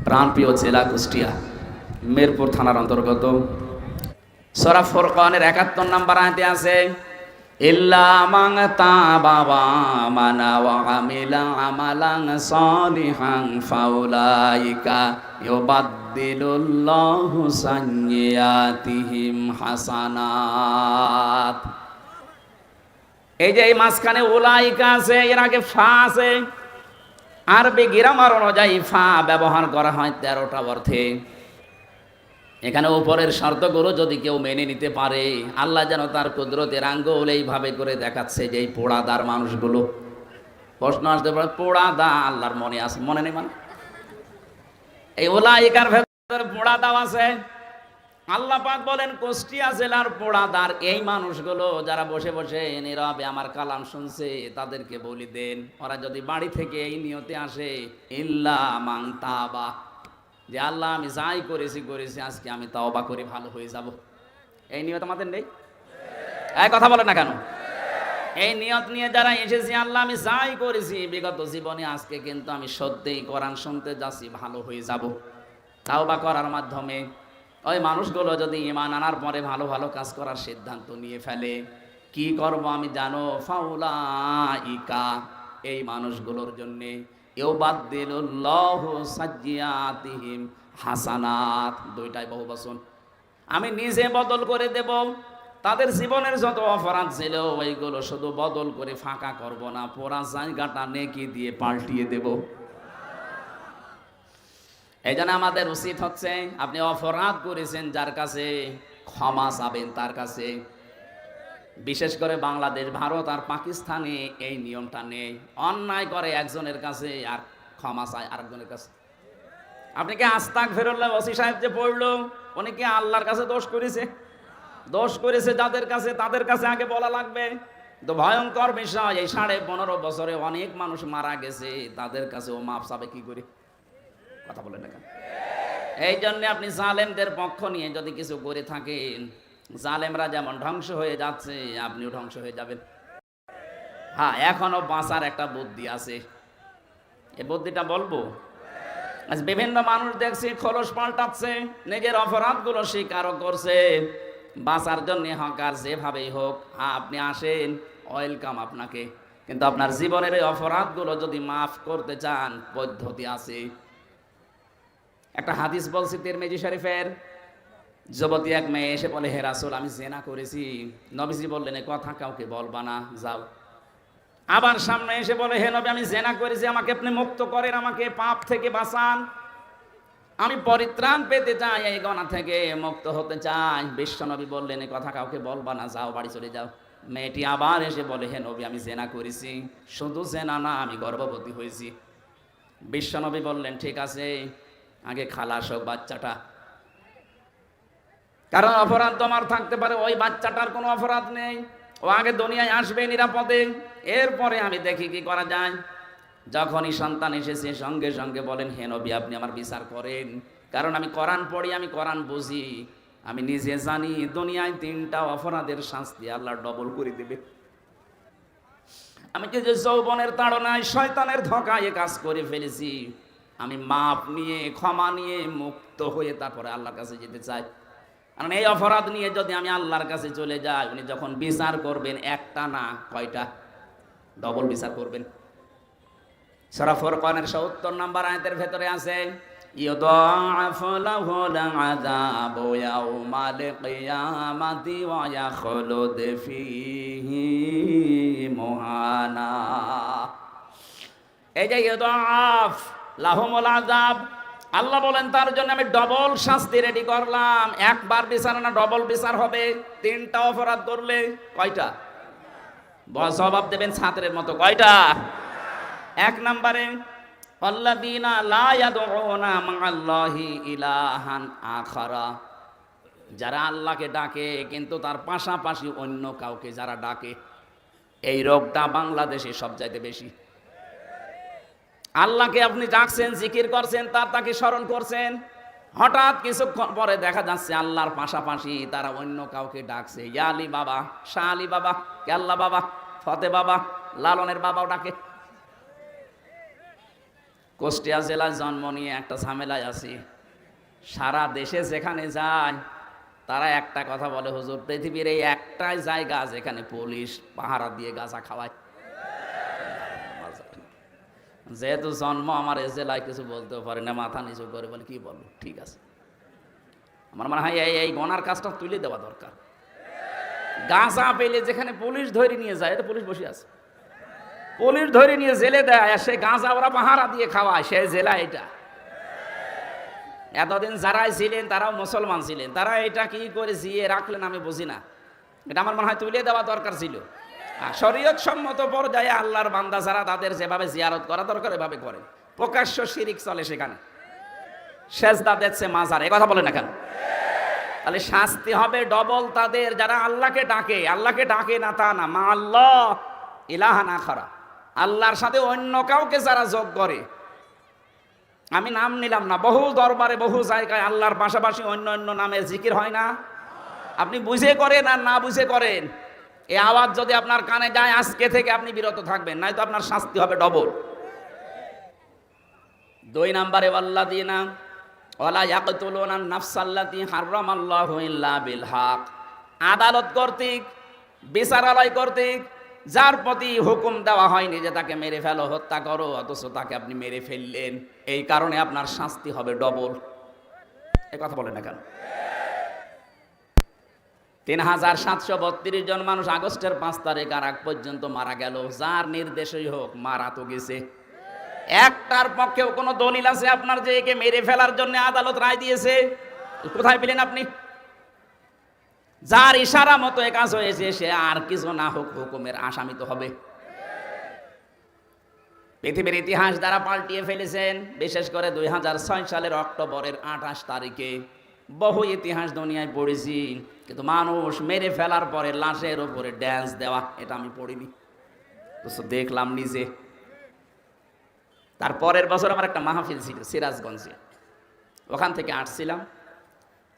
প্রাণপ্রিয় জেলা কুষ্টিয়া, মিরপুর থানার অন্তর্গত। সূরা ফুরকানের ৭১ নম্বর আয়াতে আছে, ইল্লা মান তাবা ওয়া আমানা ওয়া আমিলা আমালান সালিহান ফাউলাইকা ইউবাদদিলুল্লাহু সাইয়্যাতিহিম হাসানাত। এই যে এই মাঝখানে উলাইকা আছে, এর আগে ফা আছে। আরবি গ্রামার অনুযায়ী ফা ব্যবহার করা হয় ১৩টা অর্থে। এখানে উপরের শর্তগুলো যদি কেউ মেনে নিতে পারে, আল্লাহ যেন তার কুদরতের আঙ্গুল এইভাবে করে দেখাচ্ছে যে এই পোড়াদার মানুষগুলো। প্রশ্ন আসতে পারে, পোড়াদা আল্লাহর মনে আছে? মনে নেই মানে? এই উলাইকার ভেতরে পোড়াদাও আছে। আল্লাহ পাক বলেন কুষ্টিয়া জেলার পোড়াদার এই মানুষগুলো যারা বসে বসে নীরবে আমার কালাম শুনছে, তাদেরকে বলি দেন, ওরা যদি বাড়ি থেকে এই নিয়তে আসে, ইল্লা মান তাবা, যে আল্লাহ আমি যাই করেছি আজকে আমি তাওবা করে ভালো হয়ে যাব, এই নিয়ত আমাদের নেই? এই কথা বলে না কেন? এই নিয়ত নিয়ে যারা এসেছি, আল্লাহ আমি যাই করেছি বিগত জীবনে, আজকে কিন্তু আমি সত্যিই কোরআন শুনতে যাচ্ছি, ভালো হয়ে যাব, তাওবা করার মাধ্যমে ওই মানুষগুলো যদি ঈমান আনার পরে ভালো ভালো কাজ করার সিদ্ধান্ত নিয়ে ফেলে, কি করব আমি জানো? ফাউলাইকা, এই মানুষগুলোর জন্য ইউবাদদিলুল্লাহু সাইয়্যাতিহিম হাসানাত, দুইটাই বহুবচন। আমি নিজে বদল করে দেব তাদের জীবনের যত অপরাধ ছিল, ওইগুলো শুধু বদল করে ফাঁকা করব না, পুরা জায়গাটা নেকি দিয়ে পাল্টিয়ে দেব। এই জন্য আমাদের উচিত হচ্ছে, আপনি অপরাধ করেছেন যার কাছে, ক্ষমা চাবেন তার কাছে। বিশেষ করে বাংলাদেশ, ভারত আর পাকিস্তানে এই নিয়মটা নেই। অন্যায় করে একজনের কাছে আর ক্ষমা চায় আরেকজনের কাছে। আপনি কি আস্তাগফিরুল্লাহ ওসি সাহেব যে পড়লো, উনি কি আল্লাহর কাছে দোষ করেছে? দোষ করেছে যাদের কাছে, তাদের কাছে আগে বলা লাগবে। তো ভয়ঙ্কর বিষয়, এই 15.5 বছরে অনেক মানুষ মারা গেছে, তাদের কাছে ও মাপ চাবে কি করে? কথা বলেন না কেন? এই জন্য আপনি জালেমদের পক্ষ নিয়ে যদি কিছু করে থাকেন, জালেমরা যেমন ধ্বংস হয়ে যাচ্ছে, আপনিও ধ্বংস হয়ে যাবেন। হ্যাঁ, এখনো বাঁচার একটা বুদ্ধি আছে, এই বুদ্ধিটা বলবো। আজ বিভিন্ন মানুষ দেখছি খোলস পাল্টাচ্ছে, নিজের অপরাধগুলো স্বীকারও করছে, বাঁচার জন্য হোক আর যেভাবেই হোক। আপনি আসেন, ওয়েলকাম আপনাকে, কিন্তু আপনার জীবনের এই অপরাধগুলো যদি মাফ করতে চান, পদ্ধতি আছে। একটা হাদিস বলছি তিরমিজি শরীফের, যুবতী এক মেয়ে এসে বলে, হে রাসূল আমি জিনা করেছি। নবীজি বললেন, এ কথা কাউকে বলবা না, যাও। আবার সামনে এসে বলে, হে নবী আমি জিনা করেছি, আমাকে আপনি মুক্ত করেন, আমাকে পাপ থেকে বাঁচান, আমি পরিত্রাণ পেতে চাই, এই গুনাহ থেকে মুক্ত হতে চাই। বিশ্ব নবী বললেন, এ কথা কাউকে বলবা না, যাও বাড়ি চলে যাও। মেয়েটি আবার এসে বলে, হে নবী আমি জিনা করেছি, শুধু জিনা না আমি গর্ভবতী হয়েছি। বিশ্ব নবী বললেন, ঠিক আছে, আগে খালাস হোক বাচ্চাটা, কারণ অপরাধ তোমার থাকতে পারে, ওই বাচ্চাটার কোনো অপরাধ নেই, ও আগে দুনিয়ায় আসবে নিরাপদে, এরপরে আমি দেখি কি করা যায়। যখনই সন্তান এসেছে, সঙ্গে সঙ্গে বলেন, হে নবী আপনি আমার বিচার করেন, কারণ আমি কোরআন পড়ি, আমি কোরআন বুঝি, আমি নিজে জানি দুনিয়ায় 3টা অপরাধের শাস্তি আল্লাহ ডবল করে দেবে। আমি যে যৌবনের তাড়নায় শয়তানের ধোঁকায় কাজ করে ফেলেছি, আমি মাপ নিয়ে ক্ষমা নিয়ে মুক্ত হয়ে তারপরে আল্লাহর কাছে যেতে চাই। কারণ এই অপরাধ নিয়ে যদি আমি আল্লাহর কাছে চলে যাই, উনি যখন বিচার করবেন, একটা না কয়টা, ডবল বিচার করবেন। সূরা ফুরকানের ৭০ নম্বর আয়াতের ভেতরে আছে, ইউদাআফু লাহুল আযাবু ইয়াউমাল কিয়ামাতি ওয়া ইয়াখলুদ ফীহি মুহানা। এই যে ইউদাআফ লাহুমুল আযাব, আল্লাহ বলেন তার জন্য আমি ডবল শাস্তি রেডি করলাম। একবার বিচার না, ডবল বিচার হবে। 3টা অপরাধ করলে কয়টা? জবাব দেবেন ছাত্রের মতো, কয়টা? 1 নম্বরে, আল্লাযীনা লা ইয়াদউনা মা'আল্লাহি ইলাহান আখারা, যারা আল্লাহকে ডাকে কিন্তু তার পাশাপাশি অন্য কাউকে যারা ডাকে। এই রোগটা বাংলাদেশে সবচাইতে বেশি। আল্লাহকে আপনি ডাকছেন, জিকির করছেন, তাকে স্মরণ করছেন, হঠাৎ কিছুক্ষণ পরে দেখা যাচ্ছে আল্লাহর পাশাপাশি তারা অন্য কাউকে ডাকছে। ইয়া আলী বাবা, শাহ আলী বাবা, কেল্লা বাবা, ফতে বাবা, লালনের বাবাও ডাকে। কুষ্টিয়া জেলায় জন্ম নিয়ে একটা ঝামেলায় আছি। সারা দেশে যেখানে যায় তারা একটা কথা বলে, হুজুর পৃথিবীর এই একটাই জায়গা যেখানে পুলিশ পাহারা দিয়ে গাঁজা খাওয়ায়। যেহেতু জন্ম আমার এ জেলায় কিছু বলতেও পারে না, মাথা নিচু করে বলে কি বলবো, ঠিক আছে। আমার মনে হয় এই গনার কাজটা তুলে দেওয়া দরকার। গাঁজা পেলে যেখানে পুলিশ ধরে নিয়ে যায়, এটা পুলিশ বসে আছে, পুলিশ ধরে নিয়ে জেলে দেয়, আর সে গাঁজা ওরা পাহারা দিয়ে খাওয়ায়, সে জেলা এটা। এতদিন যারাই ছিলেন তারাও মুসলমান ছিলেন, তারা এটা কি করে জিয়ে রাখলেন আমি বুঝি না। এটা আমার মনে হয় তুলে দেওয়া দরকার ছিল। আর শরীয়ত সম্মত পর্যায়ে আল্লাহর বান্দা যারা, তাদের যেভাবে জিয়ারত করা দরকার এভাবে করেন। প্রকাশ্য শিরিক চলে সেখানে, সেজদা দিচ্ছে মাজার, এ কথা বলে না কেন? তাহলে শাস্তি হবে ডবল তাদের যারা আল্লাহকে ডাকে। আল্লাহকে ডাকে না তা না, মা আল্লাহ ইলাহান আখারা, আল্লাহর সাথে অন্য কাউকে যারা যোগ করে। আমি নাম নিলাম না, বহু দরবারে বহু জায়গায় আল্লাহর পাশাপাশি অন্য অন্য নামের জিকির হয় না? আপনি বুঝে করেন আর না বুঝে করেন, এই আওয়াজ যদি আপনার কানে যায় আজকে থেকে আপনি বিরত থাকবেন, নয়তো আপনার শাস্তি হবে ডবল। 2 নম্বরে ওয়াল্লাযিনা ওয়ালা ইয়াকতুলুনা আন-নাফসাল্লাতী হারামাল্লাহু ইল্লা বিল হক, আদালত কর্তৃক, বিচারালয় কর্তৃক যার প্রতি হুকুম দেওয়া হয়নি যে তাকে মেরে ফেলো, হত্যা করো, অথচ তাকে আপনি মেরে ফেললেন, এই কারণে আপনার শাস্তি হবে ডবল। এই কথা বলে না কেন? 3732 জন মানুষ আগস্টের 5 তারিখ আর আগ পর্যন্ত মারা গেল, যার নির্দেশই হোক মারা তো গেছে। একটার পক্ষেও কোনো দলিল আছে আপনার যে একে মেরে ফেলার জন্য আদালত রায় দিয়েছে? কোথায় পেলেন আপনি? যার ইশারা মতো এ কাজ হয়েছে সে আর কিছু না হোক হুকুমের আসামি তো হবে। পৃথিবীর ইতিহাস দ্বারা পাল্টিয়ে ফেলেছেন, বিশেষ করে 2006 সালের অক্টোবরের 28 তারিখে বহু ইতিহাস দুনিয়ায় পড়েছি, কিন্তু মানুষ মেরে ফেলার পরে লাশের উপরে ড্যান্স দেওয়া এটা আমি পড়িনি, তো দেখলাম নিজে। তারপরের বছর আমার একটা মাহফিল ছিল সিরাজগঞ্জে, ওখান থেকে আসছিলাম,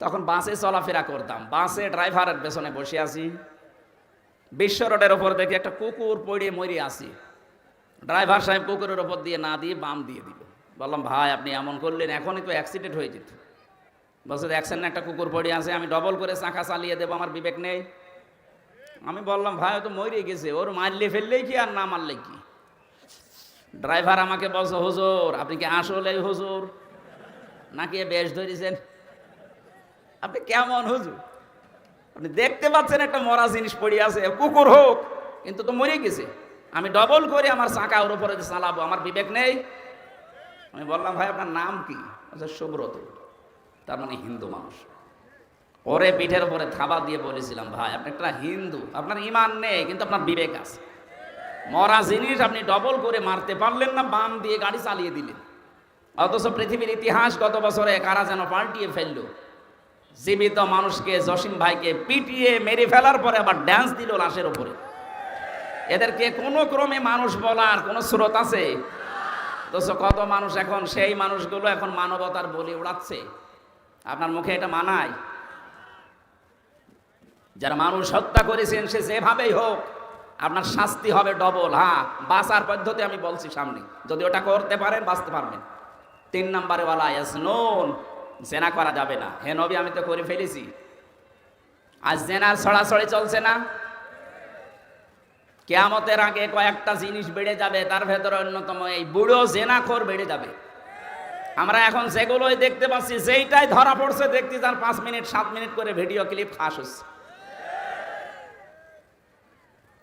তখন বাসে চলাফেরা করতাম, বাসে ড্রাইভারের পেছনে বসে আছি, বিশ্ব রোডের ওপর দেখে একটা কুকুর পড়ে মরে আছি। ড্রাইভার সাহেব কুকুরের ওপর দিয়ে না দিয়ে বাম দিয়ে দিল। বললাম ভাই আপনি এমন করলেন, এখনই তো অ্যাক্সিডেন্ট হয়ে যেত। বলছে দেখছেন না একটা কুকুর পড়ে আছে, আমি ডবল করে চাকা চালিয়ে দেবো, আমার বিবেক নেই? আমি বললাম ভাই ও তো মরে গেছে, ওর মারলে ফেললেই কি আর না মারলে কি? ড্রাইভার আমাকে বলছে হুজুর আপনি কি আসলে হুজুর নাকি বেশ ধরেছেন? আপনি কেমন হুজুর? আপনি দেখতে পাচ্ছেন একটা মরা জিনিস পড়ে আছে, কুকুর হোক কিন্তু তো মরে গেছে, আমি ডবল করে আমার চাকা ওর উপরে চালাবো, আমার বিবেক নেই? আমি বললাম ভাই আপনার নাম কি? সুব্রত। তার মানে হিন্দু মানুষ। ওরে পিঠের উপরে থাবা দিয়ে বলেছিলাম ভাই আপনি একটা হিন্দু, আপনার ইমান নেই কিন্তু আপনার বিবেক আছে, মরা জিনিস আপনি ডবল করে মারতে পারলেন না, বাম দিয়ে গাড়ি চালিয়ে দিলেন। অথচ পৃথিবীর ইতিহাস গত বছরে কারা যেন পাল্টিয়ে ফেললো, জীবিত মানুষকে, জসিম ভাইকে পিটিয়ে মেরে ফেলার পরে আবার ড্যান্স দিল লাশের উপরে। এদেরকে কোনো ক্রমে মানুষ বলার কোনো স্রোত আছে? অথচ কত মানুষ এখন, সেই মানুষগুলো এখন মানবতার বলি উড়াচ্ছে। আপনার মুখে এটা মানায়? যারা মানুষ হত্যা করেছেন সে যেভাবেই হোক আপনার শাস্তি হবে ডবল। হ্যাঁ, বাঁচার পদ্ধতি আমি বলছি সামনে, যদি ওটা করতে পারেন বাঁচতে পারবেন। 3 নম্বরে ওয়ালা ইয়াসনুন, জেনা করা যাবে না। হে নবী আমি তো করে ফেলেছি। আজ জেনার ছড়াছড়ি চলছে না? কিয়ামতের আগে কয়েকটা জিনিস বেড়ে যাবে, তার ভেতরে অন্যতম এই বুড়ো জেনাখোর বেড়ে যাবে। আমরা এখন যেগুলোই দেখতে পাচ্ছি, যেইটাই ধরা পড়ছে দেখতে যান 5 মিনিট 7 মিনিট করে ভিডিও ক্লিপ ফাঁস হচ্ছে।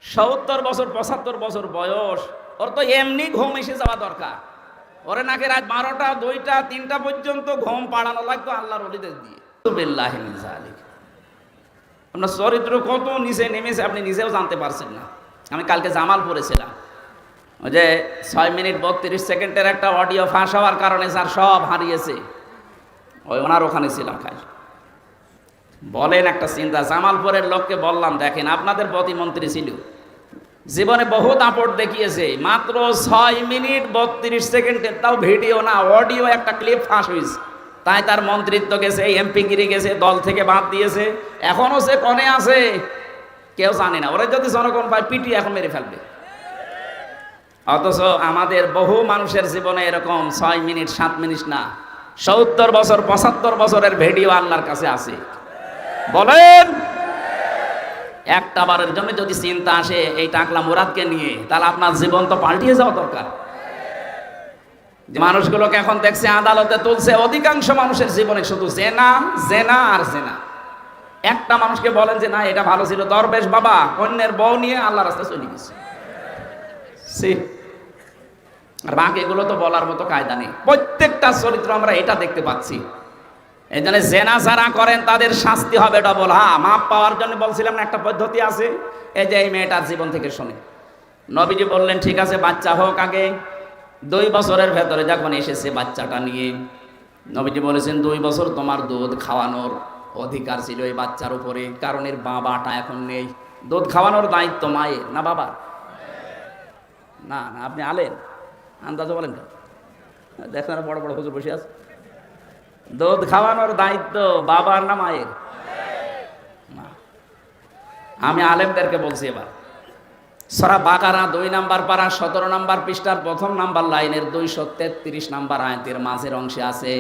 70 বছর 75 বছর বয়স, ওর তো এমনি ঘুম এসে যাওয়া দরকার। ওরে নাকি রাত 12টা 2টা 3টা পর্যন্ত ঘুম পাড়ানো লাগতো আল্লাহর ওলিদের দিয়ে। আপনার চরিত্র কত নিচে নেমেছে আপনি নিজেও জানতে পারছেন না। আমি কালকে জামাল পড়েছিলাম, ওই যে 6 মিনিট 32 সেকেন্ডের একটা অডিও ফাঁস হওয়ার কারণে স্যার সব হারিয়েছে, ওই ওনার ওখানে ছিলাম। খাই বলেন একটা চিন্তা, জামালপুরের লোককে বললাম দেখেন আপনাদের প্রতিমন্ত্রী ছিল, জীবনে বহু দাপট দেখিয়েছে, মাত্র 6 মিনিট 32 সেকেন্ডের, তাও ভিডিও না অডিও একটা ক্লিপ ফাঁস হয়েছে, তাই তার মন্ত্রিত্ব গেছে, এমপি গিরি গেছে, দল থেকে বাদ দিয়েছে, এখনো সে কনে আছে কেউ জানে না। ওরা যদি জনগণ পায় পিটি এখন মেরে ফেলবে। অথচ আমাদের বহু মানুষের জীবনে এরকম 6 মিনিট 7 মিনিট না, 70 বছর 75 বছরের ভিডিও আল্লাহর কাছে আছে। বলেন, একটা বারের জন্য যদি চিন্তা আসে এই টাকলা মুরাদকে নিয়ে, তাহলে আপনার জীবন তো পাল্টিয়ে যাওয়া দরকার। যে মানুষগুলোকে এখন দেখছে আদালতে তুলছে, অধিকাংশ মানুষের জীবনে শুধু জেনা জেনা আর জেনা। একটা মানুষকে বলেন যে না এটা ভালো ছিল, দরবেশ বাবা অন্যের বউ নিয়ে আল্লাহর রাস্তায় চলে গেছে। আর বাকি এগুলো তো বলার মতো কায়দা নেই। প্রত্যেকটা চরিত্র আমরা এটা দেখতে পাচ্ছি। এই জন্য জেনা যারা করেন তাদের শাস্তি হবে ডবল। হ্যাঁ, মাপ পাওয়ার জন্য বলছিলাম না একটা পদ্ধতি আছে। এই যে এই মেয়েটার জীবন থেকে শুনে নবীজি বললেন ঠিক আছে বাচ্চা হোক আগে। 2 বছরের ভেতরে যখন এসেছে বাচ্চাটা নিয়ে, নবীজি বলেছেন 2 বছর তোমার দুধ খাওয়ানোর অধিকার ছিল এই বাচ্চার উপরে, কারণ এর বাবাটা এখন নেই। দুধ খাওয়ানোর দায়িত্ব মায়ের না বাবার? না না, আপনি আলেন আন্দাজ বলেন কেন? দেখেন বড় বড় হুজুর বসে আছে। দুধ খাওয়ানোর দায়িত্ব বাবার না মায়ের? না, আমি আলেমদেরকে বলছি এবার সূরা বাকারা 2 নাম্বার পারা 17 নাম্বার পৃষ্ঠার 1ম নাম্বার লাইনের 233 নাম্বার আয়াতের মাঝের অংশে আছে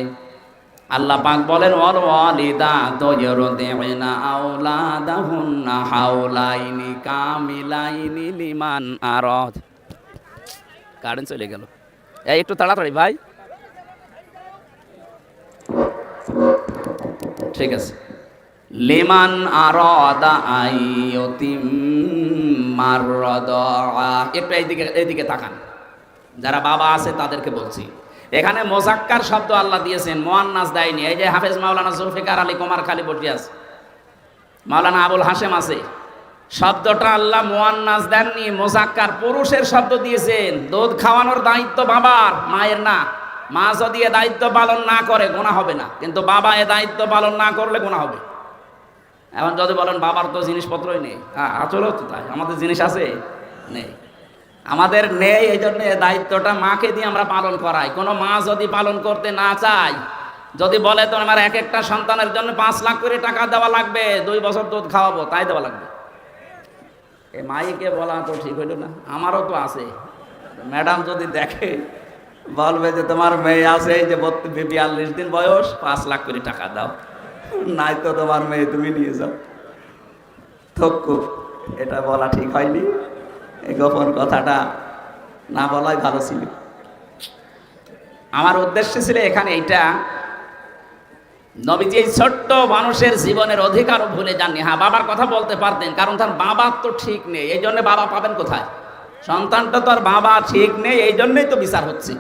আল্লাহ পাক বলেন ওয়াল ওয়ালিদাতু ইউরদি'না আওলাদাহুন্না হাওলাইনি কামিলাইনি লিমান আরাদ। কারেন্ট চলে গেল, এই একটু তাড়াতাড়ি ভাই। ঠিক আছে, লিমান আরাদা আইয়তিম মাররাদা। একটু এইদিকে তাকান, যারা বাবা আছে তাদেরকে বলছি। এখানে মোজাক্কার শব্দ আল্লাহ দিয়েছেন, মুয়ান্নাস দেয়নি। এই যে হাফেজ মাওলানা জুলফিকার আলী কুমার খালি বসে আছে, মাওলানা আবুল হাশেম আছে, শব্দটা আল্লাহ মুয়ান্নাস দেননি, মোজাক্কার পুরুষের শব্দ দিয়েছেন। দুধ খাওয়ানোর দায়িত্ব বাবার, মায়ের না। মা যদি এ দায়িত্ব পালন না করে গুনাহ হবে না, কিন্তু বাবা এ দায়িত্ব পালন না করলে গুনাহ হবে। এখন যদি বলেন বাবার তো জিনিসপত্রই নেই, আসলেও তো তাই, আমাদের জিনিস আছে নেই, আমাদের নেই। এই জন্য দায়িত্বটা মাকে দিয়ে আমরা পালন করাই। কোনো মা যদি পালন করতে না চায়, যদি বলে তো আমার এক একটা সন্তানের জন্য 5 লাখ করে টাকা দেওয়া লাগবে, 2 বছর দুধ খাওয়াবো, তাই দেওয়া লাগবে। এই মাইকে বলা তো ঠিক হইল না। আমারও তো আছে, ম্যাডাম যদি দেখে বলবে যে তোমার মেয়ে আছে এই যে 42 দিন বয়স, 5 লাখ করে টাকা দাও, নাই তো তোমার মেয়ে তুমি নিয়ে যাও। থক্কু, এটা বলা ঠিক হয়নি। এই গোপন কথাটা না বলাই ভালো ছিল। আমার উদ্দেশ্য ছিল এখানে এইটা, নবীজি এই ছোট্ট মানুষের জীবনের অধিকারও ভুলে যাননি। হ্যাঁ, বাবার কথা বলতে পারতেন, কারণ তার বাবার তো ঠিক নেই। এই জন্য বাবা পাবেন কোথায়? সন্তানটা তো আর বাবা ঠিক নেই, এই জন্যই তো বিচার হচ্ছে।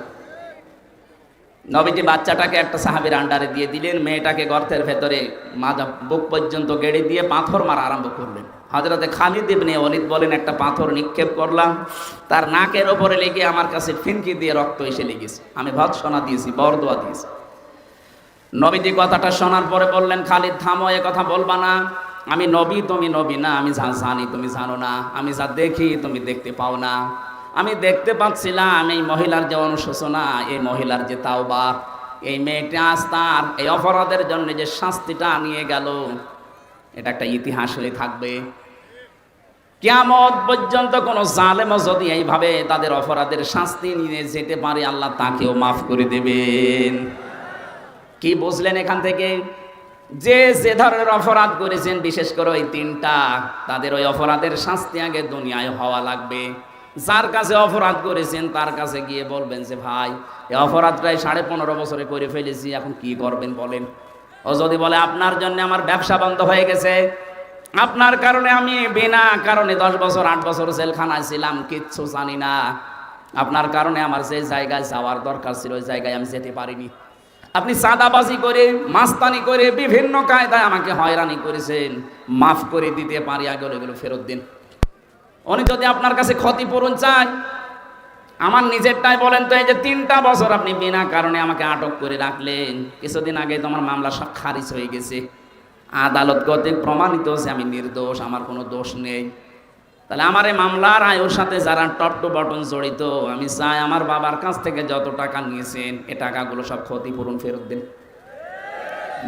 নবীজি বাচ্চাটাকে একটা সাহাবীর আন্ডারে দিয়ে দিলেন, মেয়েটাকে গর্তের ভেতরে মাজা বুক পর্যন্ত গেড়ে দিয়ে পাথর মারা আরম্ভ করলেন। হযরতে খালিদ ইবনে ওয়ালিদ বলেন একটা পাথর নিক্ষেপ করলাম, তার নাকের ওপরে লেগে আমার কাছে ফিনকি দিয়ে রক্ত এসে লেগেছে। আমি ভৎসনা দিয়েছি, বরদোয়া দিয়েছি। নবীজি কথাটা শোনার পরে বললেন, খালিদ থামো, এ কথা বলবা না। আমি নবী, তুমি নবী না। আমি যা জানি তুমি জানো না। আমি যা দেখি তুমি দেখতে পাও না। আমি দেখতে পাচ্ছিলাম এই মহিলার যে অনুশোচনা, এই মহিলার যে তাওবা, এই মেয়েটা আজ তার এই অপরাধের জন্য যে শাস্তিটা নিয়ে গেল, এটা একটা ইতিহাস হয়ে থাকবে। কিয়ামত পর্যন্ত কোন জালেমও যদি এইভাবে তাদের অপরাধের শাস্তি নিয়ে যেতে পারে, আল্লাহ তাকেও মাফ করে দেবেন। কি বুঝলেন এখান থেকে? যে যে ধরনের অপরাধ করেছেন, বিশেষ করে ওই 3টা, তাদের ওই অপরাধের শাস্তি আগে দুনিয়ায় হওয়া লাগবে। যার কাছে অপরাধ করেছেন তার কাছে গিয়ে বলবেন যে ভাই এই অপরাধটাই 15.5 বছরে করে ফেলেছি, এখন কি করবেন বলেন। ও যদি বলে আপনার জন্য আমার ব্যবসা বন্ধ হয়ে গেছে, আপনার কারণে আমি বিনা কারণে 10 বছর 8 বছর জেলখানায় ছিলাম, কিচ্ছু জানি না, আপনার কারণে আমার যে জায়গায় যাওয়ার দরকার ছিল ওই জায়গায় আমি যেতে পারিনি, আপনি চাঁদাবাজি করে মাস্তানি করে বিভিন্ন কায়দায় আমাকে হয়রানি করেছেন, মাফ করে দিতে পারি, আগে এগুলো ফেরত দিন। উনি যদি আপনার কাছে ক্ষতিপূরণ চায়, আমার নিজেরটাই বলেন তো, এই যে 3টা বছর আপনি বিনা কারণে আমাকে আটক করে রাখলেন, কিছুদিন আগে তোমার মামলা সব খারিজ হয়ে গেছে, আদালত কর্তৃক প্রমাণিত হচ্ছে আমি নির্দোষ, আমার কোনো দোষ নেই। তাহলে আমার এই মামলার আয়ুর সাথে যারা টপ টু বটন জড়িত, আমি চাই আমার বাবার কাছ থেকে যত টাকা নিয়েছেন এ টাকাগুলো সব ক্ষতিপূরণ ফেরত দেন।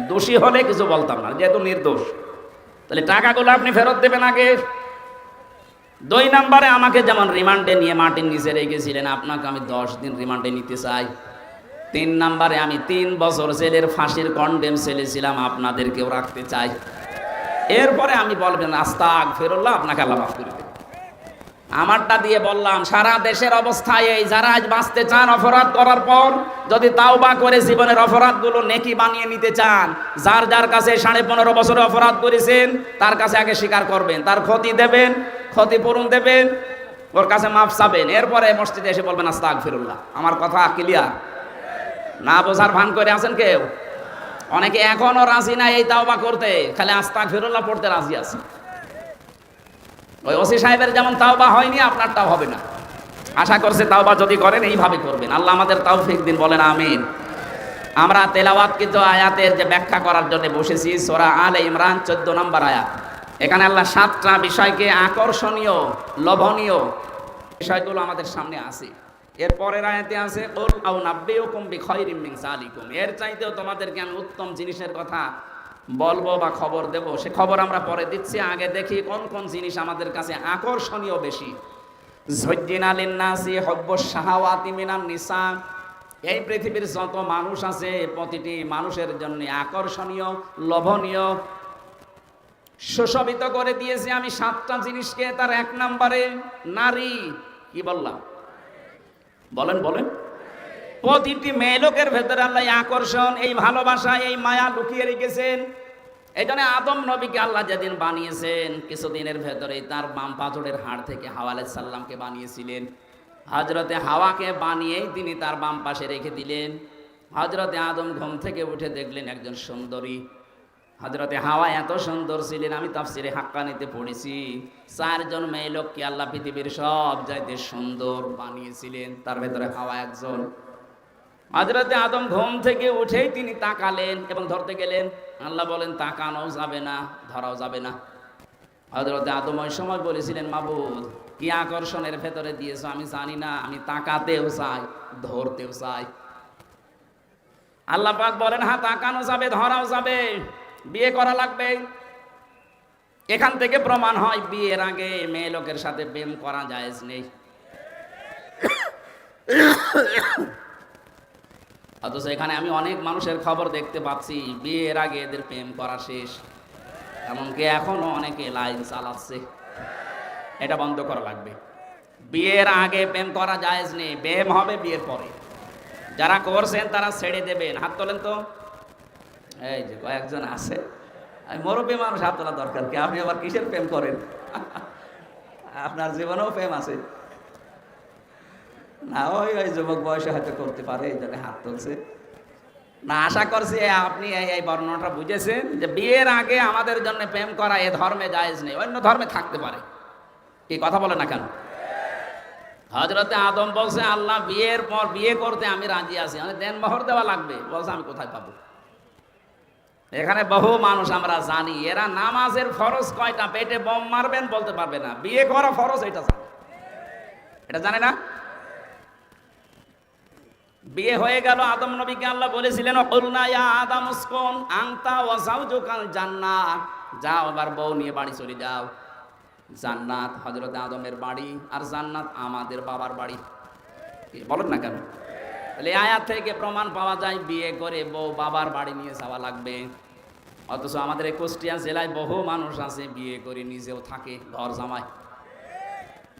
দোষী হলে কিছু বলতাম না, যেহেতু নির্দোষ, তাহলে টাকাগুলো আপনি ফেরত দেবেন আগে। 2 নম্বরে আমাকে যেমন রিমান্ডে নিয়ে মাটির নিচে রেখেছিলেন, আপনাকে আমি 10 দিন রিমান্ডে নিতে চাই। 3 নম্বরে আমি 3 বছর জেলের ফাঁসির কন্ডেম ছেলে ছিলাম, আপনাদেরকেও রাখতে চাই। এরপরে আমি বলবেন আস্তাগফিরুল্লাহ, আপনাকে আল্লাহ মাফ করে দেবে। আমারটা দিয়ে বললাম, সারা দেশের অবস্থায় এই যারা আজ বাঁচতে চান অপরাধ করার পর, যদি তাওবা করে জীবনের অপরাধগুলো নেকি বানিয়ে নিতে চান, যার যার কাছে 15.5 বছরে অপরাধ করেছেন তার কাছে আগে স্বীকার করবেন, তার ক্ষতি দেবেন, ক্ষতিপূরণ দেবেন, ওর কাছে মাফ চাবেন, এরপরে মসজিদে এসে বলবেন আস্তাগফিরুল্লাহ। আমার কথা ক্লিয়ার? না বোঝার ভান করে আছেন কেউ? অনেকে এখনো রাজি না এই তাওবা করতে, খালি আস্তাগফিরুল্লাহ পড়তে রাজি আছে। ওই ওসি সাহেবের যেমন তাওবা হয়নি, আপনারটাও হবে না। আশা করছে তাওবা যদি করেন এইভাবে করবেন। আল্লাহ আমাদের তৌফিক দিন, বলেন আমিন। আমরা তেলাওয়াতকৃত আয়াতের যে ব্যাখ্যা করার জন্য বসেছি, সূরা আলে ইমরান 14 নম্বর আয়াত। এখানে আল্লাহ 7টা বিষয়কে আকর্ষণীয়, লোভনীয় বিষয়গুলো আমাদের সামনে আছে। এর পরের আয়াতে আছে কুল আউ নাব্বিউকুম বিখাইরিম মিন যালিকুম। এর চাইতেও তোমাদেরকে আমি উত্তম জিনিসের কথা বলবো বা খবর দেব, সে খবর আমরা পরে দিচ্ছি। আগে দেখি কোন কোন জিনিস আমাদের কাছে আকর্ষণীয় বেশি। যুজ্জিনা লিন্নাসি হুব্বুশ শাহাওয়াতি মিনান নিসা। এই পৃথিবীর যত মানুষ আছে, প্রতিটি মানুষের জন্য আকর্ষণীয়, লোভনীয়, সুশোভিত করে দিয়েছি আমি 7টা জিনিসকে। তার 1 নম্বরে নারী। কি বললাম? বলেন বলেন। প্রতিটি মেয়ে লোকের ভেতরে আল্লাহ আকর্ষণ, এই ভালোবাসা, এই মায়া লুকিয়ে রেখেছেন। এই জন্য আদম নবীকে আল্লাহ যেদিন বানিয়েছেন, কিছুদিনের ভেতরেই তার বাম পাথরের হাড় থেকে হাওয়া আলাইহিস সালামকে বানিয়েছিলেন। হযরতে হাওয়াকে বানিয়েই তিনি তার বাম পাশে রেখে দিলেন। হযরতে আদম ঘুম থেকে উঠে দেখলেন একজন সুন্দরী। হযরতে হাওয়া এত সুন্দর ছিলেন, আমি তাফসিরে হাক্কানিতে পড়েছি, 4 জন মেয়ে লোককে আল্লাহ পৃথিবীর সব চাইতে সুন্দর বানিয়েছিলেন, তার ভেতরে হাওয়া একজন। হযরতে আদম ঘুম থেকে উঠেই তিনি তাকালেন এবং ধরতে গেলেন। আল্লাহ বলেন তাকানো যাবে না, ধরাও যাবে না। হযরতে আদম ওই সময় বলেছিলেন, মাবুদ কি আকর্ষণের ভেতরে দিয়েছো আমি জানি না, আমি তাকাতেও চাই, ধরতেও চাই। আল্লাহ পাক বলেন হ্যাঁ, তাকানো যাবে, ধরাও যাবে, বিয়ে করা লাগবে। এখান থেকে প্রমাণ হয় বিয়ের আগে মেয়ে লোকের সাথে প্রেম করা জায়েজ নেই। অথচ এখানে আমি অনেক মানুষের খবর দেখতে পাচ্ছি বিয়ের আগে এদের প্রেম করা শেষ, এমনকি এখনো অনেকে লাইন চালাচ্ছে। এটা বন্ধ করা লাগবে। বিয়ের আগে প্রেম করা জায়েজ নেই, প্রেম হবে বিয়ের পরে। যারা করছেন তারা ছেড়ে দেবেন। হাত তোলেন তো। এই যে কয়েকজন আছে, মুরব্বী মানুষ, হাত তোলা দরকার কি? আপনি আবার কিসের প্রেম করেন? আপনার জীবনেও প্রেম আছে না? ওই যুবক বয়সে হয়তো করতে পারে, এই জন্য হাত তুলছে না। আশা করছি আপনি এই বর্ণনাটা বুঝেছেন যে বিয়ের আগে আমাদের জন্য প্রেম করা এ ধর্মে জায়েজ নেই, অন্য ধর্মে থাকতে পারে। কি কথা বলে না কেন? হযরতে আদম বলছে আল্লাহ বিয়ের পর বিয়ে করতে আমি রাজি আছি, মানে দেনমোহর দেওয়া লাগবে। বলছে আমি কোথায় পাবো? এখানে বহু মানুষ আমরা জানি, এরা নামাজের ফরজ কয়টা পেটে বম মারবেন বলতে পারবে না, বিয়ে করা ফরজ এটা জানে। এটা জানে না। বিয়ে হয়ে গেল, আদম নবীকে আল্লাহ বলেছিলেন কুলনা ইয়া আদম উসকুন আনতা ওয়া যাওজুকাল জান্নাহ, যাও আবার বউ নিয়ে বাড়ি চলে যাও। জান্নাত হযরত আদমের বাড়ি, আর জান্নাত আমাদের বাবার বাড়ি। বলেন না কেন? তাহলে আয়াত থেকে প্রমাণ পাওয়া যায় বিয়ে করে বউ বাবার বাড়ি নিয়ে যাওয়া লাগবে। অথচ আমাদের এই কুষ্টিয়া জেলায় বহু মানুষ আছে বিয়ে করে নিজেও থাকে ঘর জামাই।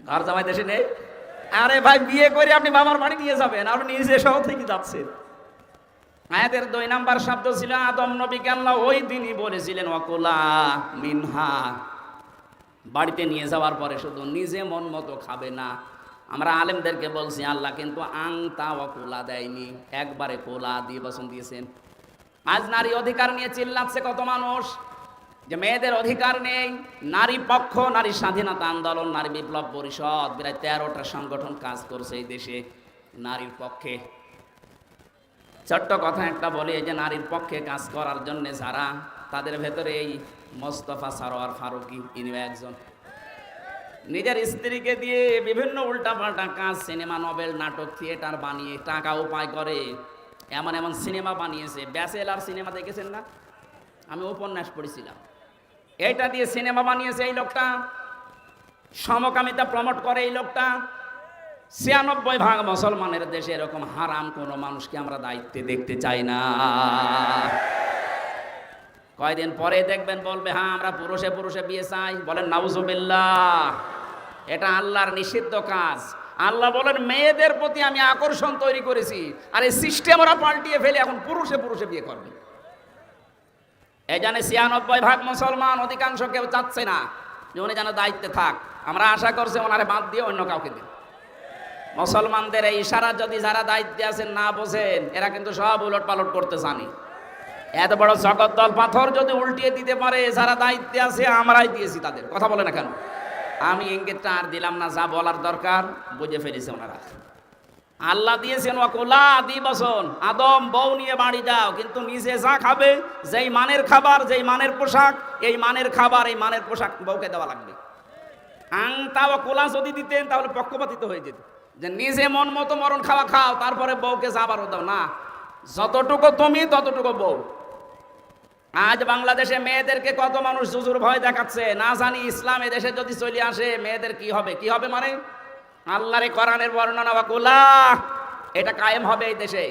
ঘর জামাই দেশে নেই? আরে ভাই, বিয়ে করে আপনি বাবার বাড়ি নিয়ে যাবেন, আপনি নিজে সহ থেকে যাচ্ছেন। আয়াতের 2 নাম্বার শব্দ ছিল আদম নবীকে আল্লাহ ওই দিনই বলেছিলেন ওয়াকুলা মিনহা। বাড়িতে নিয়ে যাওয়ার পরে শুধু নিজে মন মতো খাবে না। আমরা আলেমদেরকে বলছি আল্লাহ কিন্তু আংতা ওয়াকুলা দেয়নি, একবারে কোলা দিয়ে বসন দিয়েছেন। আজ নারী অধিকার নিয়ে চিল্লাচ্ছে কত মানুষ যে মেয়েদের অধিকার নেই। নারী পক্ষ, নারী স্বাধীনতা আন্দোলন, নারী বিপ্লব পরিষদ, প্রায় 13টা সংগঠন কাজ করছে এই দেশে নারীর পক্ষে। ছোট্ট কথা একটা বলি, এই যে নারীর পক্ষে কাজ করার জন্য যারা, তাদের ভেতরে এই মোস্তফা সারোয়ার ফারুকী, ইনি একজন। নিজের স্ত্রীকে দিয়ে বিভিন্ন উল্টাপাল্টা কাজ, সিনেমা, নভেল, নাটক, থিয়েটার বানিয়ে টাকা উপায় করে এমন এমন সিনেমা বানিয়েছে। ব্যাচেলার সিনেমা দেখেছেন না? আমি উপন্যাস পড়েছিলাম, এইটা দিয়ে সিনেমা বানিয়েছে এই লোকটা। সমকামিতা প্রমোট করে এই লোকটা। ৯৬% মুসলমানের দেশে এরকম হারাম কোনো মানুষকে আমরা দায়িত্বে দেখতে চাই না। কয়দিন পরে দেখবেন বলবে হ্যাঁ আমরা পুরুষে পুরুষে বিয়ে চাই, বলেন নাউজুবিল্লাহ। এটা আল্লাহর নিষিদ্ধ কাজ। আল্লাহ বলেন মেয়েদের প্রতি আমি আকর্ষণ তৈরি করেছি, আর এই সিস্টেম ওরা পাল্টিয়ে ফেলে এখন পুরুষে পুরুষে বিয়ে করবে। এই জানে ৯৬% মুসলমান, অধিকাংশ কেউ চাচ্ছে না যে উনি যেন দায়িত্বে থাক। আমরা আশা করছি ওনারে বাদ দিয়ে অন্য কাউকে দিন। মুসলমানদের এই ইশারা যদি যারা দায়িত্বে আছেন না বোঝেন, এরা কিন্তু সব উলট পালট করতে জানি। এত বড় জগদ্দল পাথর যদি উল্টিয়ে দিতে পারে যারা দায়িত্বে আছে, আমরাই দিয়েছি তাদের। কথা বলে না কেন? আমি ইঙ্গিতটা আর দিলাম না, যা বলার দরকার বুঝে ফেলেছে ওনারা। আল্লাহ দিয়েছেন ওয়াকুলা দিবসন, আদম বউ নিয়ে বাড়ি যাও, কিন্তু নিজে যা খাবে, যেই মানের খাবার, যেই মানের পোশাক, এই মানের খাবার, এই মানের পোশাক বউকে দেওয়া লাগবে। আংতা ওয়াকুলা যদি দিতেন তাহলে পক্ষপাতিত হয়ে যেত, যে নিজে মন মতো মরণ খাওয়া খাও, তারপরে বউকে যাবারও দাও না। যতটুকু তুমি ততটুকু বউ। আজ বাংলাদেশে মেয়েদেরকে কত মানুষ জুজুর ভয় দেখাচ্ছে, না জানি ইসলাম এদেশে যদি চলে আসে মেয়েদের কি হবে। কি হবে মানে আল্লাহর কোরআনের বর্ণনা ওয়াকুলা, এটা কায়েম হবে এই দেশে।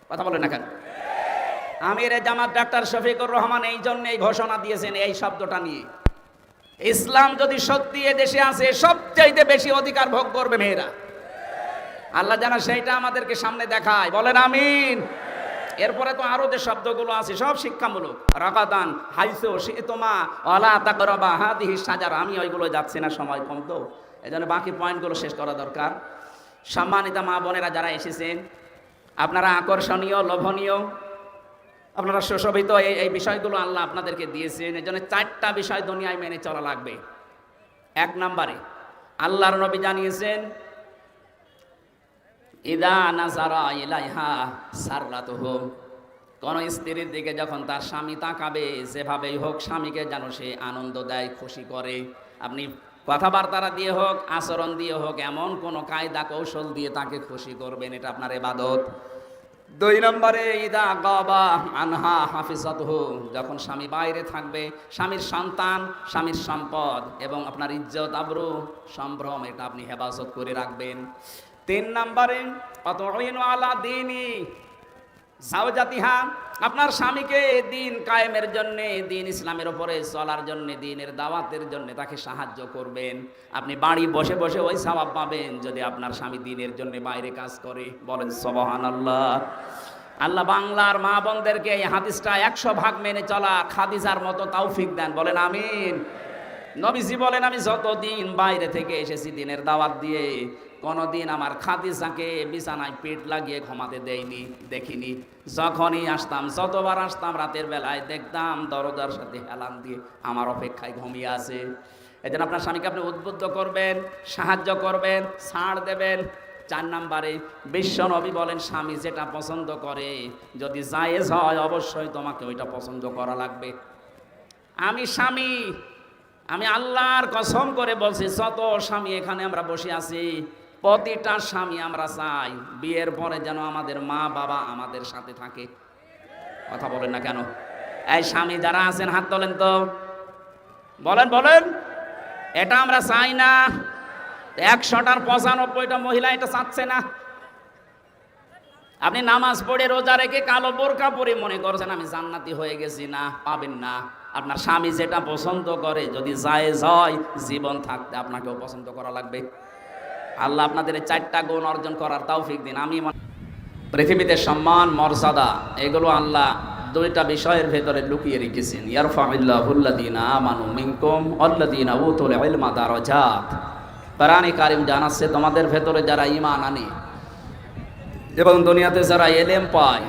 কথা বলে না কেন? আমির জামাত ডাক্তার শফিকুর রহমান এই জন্য এই ঘোষণা দিয়েছেন এই শব্দটা নিয়ে। ইসলাম যদি সত্যি এ দেশে আসে, সবচাইতে বেশি অধিকার ভোগ করবে মেয়েরা। আল্লাহ যেন সেইটা আমাদেরকে সামনে দেখায়, বলেন আমিন। এরপরে তো আরো যে শব্দগুলো আছে সব শিক্ষামূলক। রাকাদান হাইসো শিতমা ওয়ালা তাকরাবা হাদিহি শাজারা, আমি ওইগুলো যাচ্ছি না, সময় কম তো, এজন্য বাকি পয়েন্টগুলো শেষ করা দরকার। সম্মানিত মা বোনেরা যারা এসেছেন, আপনারা আকর্ষণীয়, লোভনীয়, আপনারা সুশোভিত, এই বিষয়গুলো আল্লাহ আপনাদেরকে দিয়েছেন। এজন্য 4টা বিষয় দুনিয়ায় মেনে চলা লাগবে। 1 নম্বরে আল্লাহর নবী জানিয়েছেন ইদা নাজারা ইলাইহা সাররাতুহু, কোন স্ত্রীর দিকে যখন তার স্বামী তাকাবে, যেভাবেই হোক স্বামীকে যেন সে আনন্দ দেয়, খুশি করে। আপনি কথাবার্তা দিয়ে হোক, আচরণ দিয়ে হোক, এমন কোন কায়দা কৌশল দিয়ে তাকে খুশি করবেন, এটা আপনার ইবাদত। 2 নম্বরে ইদা গাবা আনহা হাফিজাতুহু, যখন স্বামী বাইরে থাকবে, স্বামীর সন্তান, স্বামীর সম্পদ এবং আপনার ইজ্জত আবরু সম্ভ্রম, এটা আপনি হেফাজত করে রাখবেন। 3 নম্বরে পাতুইনু আলা দীনি যাওজাতিহা, আপনার স্বামীকে দিন কায়েমের জন্য, দিন ইসলামের উপরে চলার জন্য, দিনের দাওয়াতের জন্য তাকে সাহায্য করবেন। আপনি বাড়ি বসে বসে ওই সওয়াব পাবেন যদি আপনার স্বামী দিনের জন্য বাইরে কাজ করে। বলেন সুবহানাল্লাহ। আল্লাহ বাংলার মা বোনদেরকে এই হাদিসটা 100% মেনে চলা খাদিজার মতো তৌফিক দেন। বলেন আমিন। নবীজি বলেন আমি যতদিন বাইরে থেকে এসেছি দিনের দাওয়াত দিয়ে, কোনদিন আমার খাদিজাকে বিছানায় পেট লাগিয়ে ঘুমাতে দেখিনি। যখনই আসতাম, যতবার আসতাম রাতের বেলায় দেখতাম দরজার সাথে হেলান দিয়ে আমার অপেক্ষায় ঘুমিয়ে আছে। এজন্য আপনার স্বামীকে আপনি উদ্বুদ্ধ করবেন, সাহায্য করবেন, ছাড় দেবেন। 4 নম্বরে বিশ্ব নবী বলেন স্বামী যেটা পছন্দ করে যদি জায়েজ হয়, অবশ্যই তোমাকে ওইটা পছন্দ করা লাগবে। আমি আল্লাহর কসম করে বলছি, যত স্বামী এখানে আমরা বসে আছি, প্রতিটা স্বামী আমরা চাই বিয়ের পরে যেন আমাদের মা বাবা আমাদের সাথে থাকে। কথা বলেন না কেন? এই স্বামী যারা আছেন হাত তোলেন তো, বলেন এটা আমরা চাই না। 100টার 95টা মহিলা এটা চাচ্ছে না। আপনি নামাজ পড়ে রোজা রেখে কালো বোরকা পরে মনে করছেন আমি জান্নাতি হয়ে গেছি, না, পাবেন না। আপনার স্বামী যেটা পছন্দ করে যদি জায়েজ হয়, জীবন থাকতে আপনাকেও পছন্দ করা লাগবে। আল্লাহ আপনাদের 4টা গুণ অর্জন করার তৌফিক দিন। আমি পৃথিবীতে সম্মান, মর্যাদা, এগুলো আল্লাহ 2টা বিষয়ের ভেতরে লুকিয়ে রেখেছেন। ইয়ারফাউল্লাহুল্লাযীনা আমানু মিনকুম ওয়াল্লাযীনা উতুল ইলমা দারাজাত। কোরআনে কারীম জানাচ্ছে তোমাদের ভেতরে যারা ঈমান আনে এবং দুনিয়াতে যারা ইলম পায়,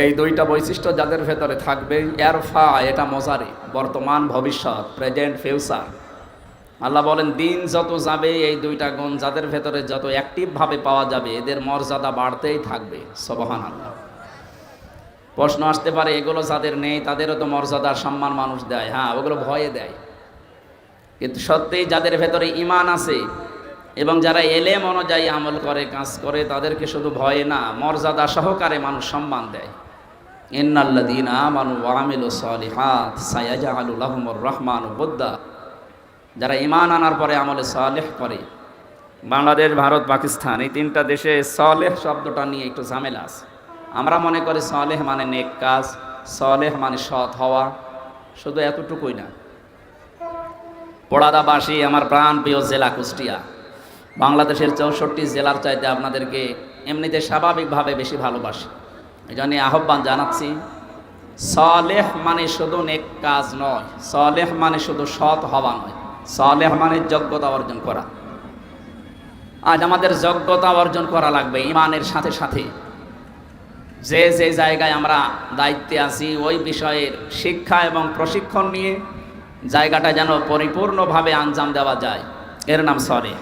এই 2টা বৈশিষ্ট্য যাদের ভেতরে থাকবে, ইয়ারফা, এটা মজারি, বর্তমান ভবিষ্যৎ, প্রেজেন্ট ফিউচার। আল্লাহ বলেন দিন যত যাবে এই 2টা গুণ যাদের ভেতরে যত অ্যাক্টিভভাবে পাওয়া যাবে, এদের মর্যাদা বাড়তেই থাকবে। সুবহানাল্লাহ। প্রশ্ন আসতে পারে এগুলো যাদের নেই তাদেরও তো মর্যাদা সম্মান মানুষ দেয়। হ্যাঁ, ওগুলো ভয়ে দেয়, কিন্তু সত্যিই যাদের ভেতরে ঈমান আছে এবং যারা এলেম অনুযায়ী আমল করে, কাজ করে, তাদেরকে শুধু ভয়ে না, মর্যাদা সহকারে মানুষ সম্মান দেয়। ইন্নাল্লাযীনা আমানু ওয়া আমিলুস সালিহাত সায়াজআলু লাহুমুর রাহমানু বুদ্দা। যারা ঈমান আনার পরে আমলে সালেহ করে। বাংলাদেশ, ভারত, পাকিস্তান এই তিনটা দেশে সালেহ শব্দটা নিয়ে একটু ঝামেলা আছে। আমরা মনে করি সালেহ মানে নেক কাজ, সালেহ মানে সৎ হওয়া, শুধু এতটুকুই না। পোড়াদাবাসী, আমার প্রাণ প্রিয় জেলা কুষ্টিয়া, বাংলাদেশের 64 জেলার চাইতে আপনাদেরকে এমনিতে স্বাভাবিকভাবে বেশি ভালোবাসি। এই জন্য আহ্বান জানাচ্ছি, সালেহ মানে শুধু নেক কাজ নয়, সালেহ মানে শুধু সৎ হওয়া নয়, সালেহ মানে যোগ্যতা অর্জন করা। আজ আমাদের যোগ্যতা অর্জন করা লাগবে ঈমানের সাথে সাথে। যে যে জায়গায় আমরা দায়িত্বে আছি ওই বিষয়ের শিক্ষা এবং প্রশিক্ষণ নিয়ে জায়গাটা যেন পরিপূর্ণভাবে আঞ্জাম দেওয়া যায়, এর নাম সালেহ।